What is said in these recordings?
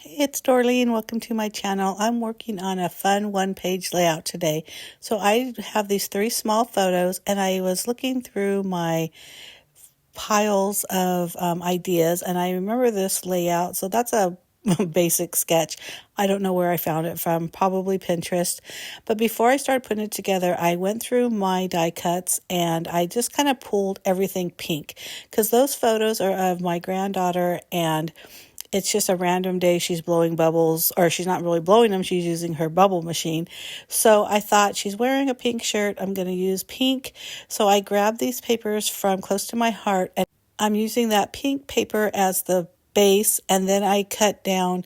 Hey, it's Dorleen. Welcome to my channel. I'm working on a fun one-page layout today. So I have these 3 small photos, and I was looking through my piles of ideas, and I remember this layout. So that's a basic sketch. I don't know where I found it from, probably Pinterest. But before I started putting it together, I went through my die cuts and I just kind of pulled everything pink because those photos are of my granddaughter, and it's just a random day she's blowing bubbles, or she's not really blowing them, she's using her bubble machine. So I thought, she's wearing a pink shirt, I'm going to use pink. So I grabbed these papers from Close to My Heart, and I'm using that pink paper as the base, and then I cut down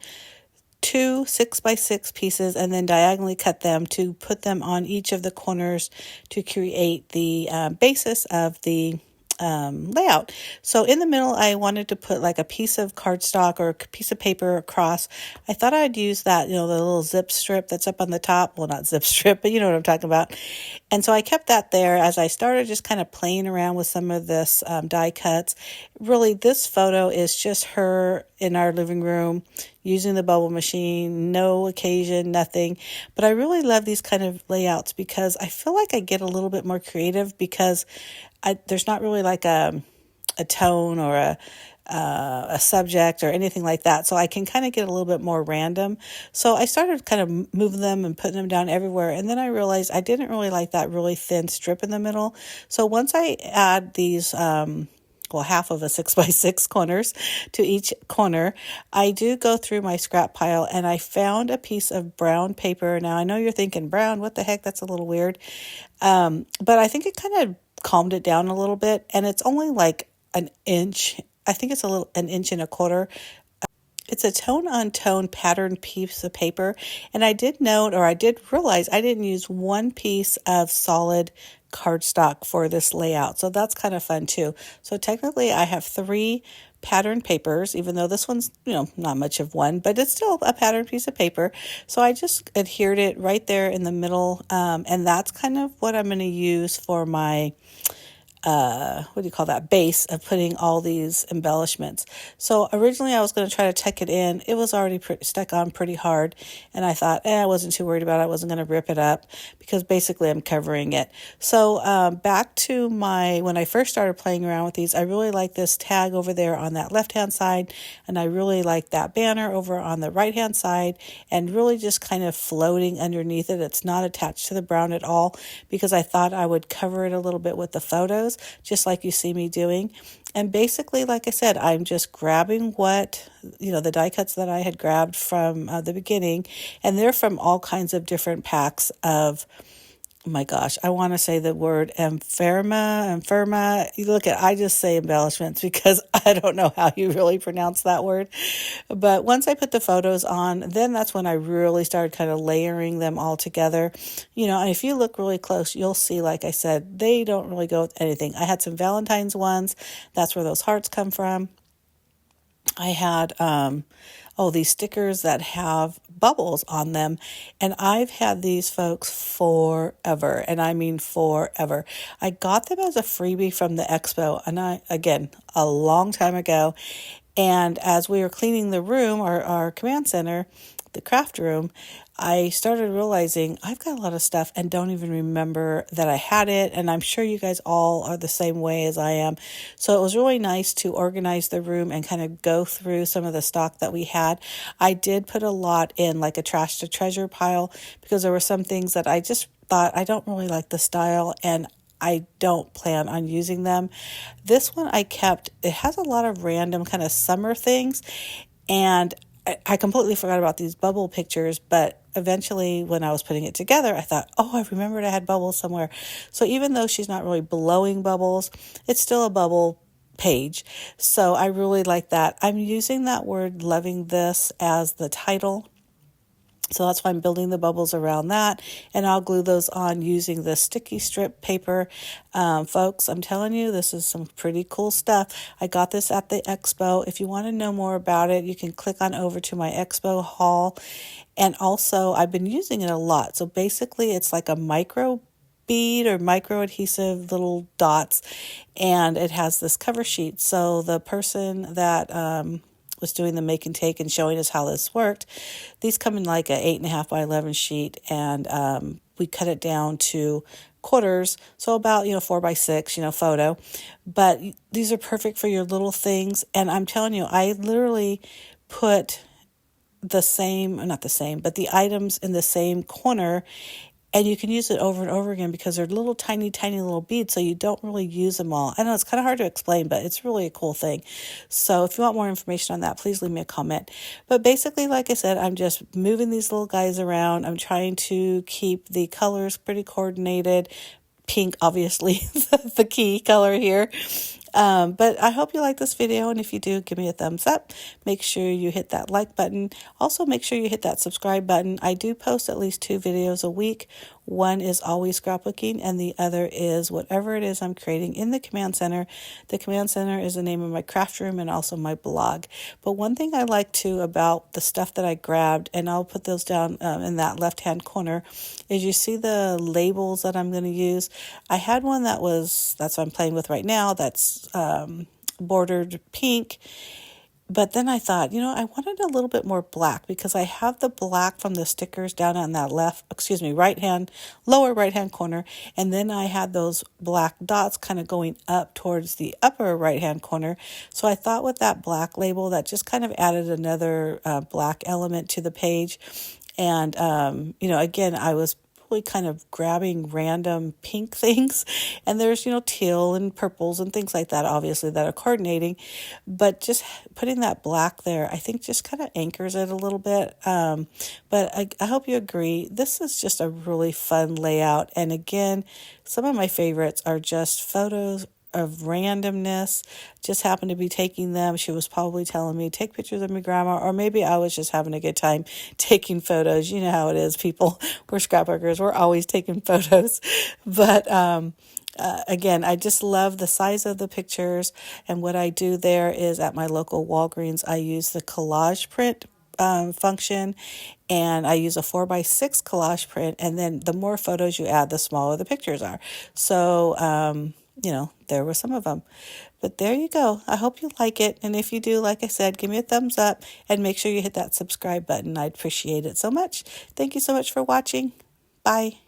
2 6x6 pieces and then diagonally cut them to put them on each of the corners to create the basis of the layout. So in the middle, I wanted to put like a piece of cardstock or a piece of paper across. I thought I'd use that, the little zip strip that's up on the top. Well, not zip strip, but you know what I'm talking about. And so I kept that there as I started just kind of playing around with some of this die cuts. Really, this photo is just her in our living room using the bubble machine, no occasion, nothing. But I really love these kind of layouts because I feel like I get a little bit more creative because there's not really like a tone or a subject or anything like that. So I can kind of get a little bit more random. So I started kind of moving them and putting them down everywhere. And then I realized I didn't really like that really thin strip in the middle. So once I add these, half of a 6x6 corners to each corner, I do go through my scrap pile and I found a piece of brown paper. Now I know you're thinking, brown, what the heck? That's a little weird. But I think it kind of calmed it down a little bit, and it's only like an inch. I think it's an inch and a quarter. It's a tone-on-tone patterned piece of paper, and I did note, or I did realize, I didn't use one piece of solid cardstock for this layout, so that's kind of fun too. So technically I have 3 patterned papers, even though this one's, not much of one, but it's still a patterned piece of paper. So I just adhered it right there in the middle, and that's kind of what I'm going to use for my base of putting all these embellishments. So originally I was going to try to tuck it in. It was already stuck on pretty hard, and I thought, I wasn't too worried about it. I wasn't going to rip it up because basically I'm covering it. So back to when I first started playing around with these, I really like this tag over there on that left-hand side, and I really like that banner over on the right-hand side, and really just kind of floating underneath it. It's not attached to the brown at all because I thought I would cover it a little bit with the photos, just like you see me doing. And basically, like I said, I'm just grabbing what, the die cuts that I had grabbed from the beginning, and they're from all kinds of different packs of, oh my gosh, I want to say the word Inferma. You look at, I just say embellishments because I don't know how you really pronounce that word. But once I put the photos on, then that's when I really started kind of layering them all together. And if you look really close, you'll see, like I said, they don't really go with anything. I had some Valentine's ones. That's where those hearts come from. I had these stickers that have bubbles on them, and I've had these folks forever, and I mean forever. I got them as a freebie from the expo, and again, a long time ago, and as we were cleaning the room, our command center, the craft room, I started realizing I've got a lot of stuff and don't even remember that I had it. And I'm sure you guys all are the same way as I am. So it was really nice to organize the room and kind of go through some of the stock that we had. I did put a lot in like a trash to treasure pile because there were some things that I just thought I don't really like the style and I don't plan on using them. This one I kept. It has a lot of random kind of summer things, and I completely forgot about these bubble pictures, but eventually when I was putting it together, I thought, I remembered I had bubbles somewhere. So even though she's not really blowing bubbles, it's still a bubble page. So I really like that. I'm using that word loving this as the title. So that's why I'm building the bubbles around that, and I'll glue those on using the sticky strip paper. Folks, I'm telling you, this is some pretty cool stuff. I got this at the expo. If you want to know more about it, you can click on over to my expo haul. And also, I've been using it a lot. So basically, it's like a micro bead or micro adhesive little dots, and it has this cover sheet. So the person that was doing the make and take and showing us how this worked. These come in like a 8.5 by 11 sheet, and we cut it down to quarters, so about 4 by 6 photo. But these are perfect for your little things, and I'm telling you, I literally put not the same, but the items in the same corner, and you can use it over and over again because they're little tiny little beads, so you don't really use them all. I know it's kind of hard to explain, but it's really a cool thing. So if you want more information on that, please leave me a comment. But basically, like I said, I'm just moving these little guys around. I'm trying to keep the colors pretty coordinated. Pink, obviously, the key color here. But I hope you like this video, and if you do, give me a thumbs up. Make sure you hit that like button. Also, make sure you hit that subscribe button. I do post at least 2 videos a week. One is always scrapbooking, and the other is whatever it is I'm creating in the Command Center. The Command Center is the name of my craft room and also my blog. But one thing I like too about the stuff that I grabbed, and I'll put those down in that left-hand corner, is you see the labels that I'm going to use. I had one that's what I'm playing with right now, that's bordered pink. But then I thought, I wanted a little bit more black because I have the black from the stickers down on that lower right hand corner. And then I had those black dots kind of going up towards the upper right hand corner. So I thought with that black label, that just kind of added another black element to the page. And, again, I was kind of grabbing random pink things, and there's teal and purples and things like that, obviously, that are coordinating, but just putting that black there, I think, just kind of anchors it a little bit. But I hope you agree, this is just a really fun layout. And again, some of my favorites are just photos of randomness. Just happened to be taking them. She was probably telling me, take pictures of my grandma, or maybe I was just having a good time taking photos. You know how it is, people. We're scrapbookers. We're always taking photos. But again, I just love the size of the pictures. And what I do there is at my local Walgreens, I use the collage print function, and I use a 4 by 6 collage print, and then the more photos you add, the smaller the pictures are. So there were some of them. But there you go. I hope you like it. And if you do, like I said, give me a thumbs up and make sure you hit that subscribe button. I'd appreciate it so much. Thank you so much for watching. Bye.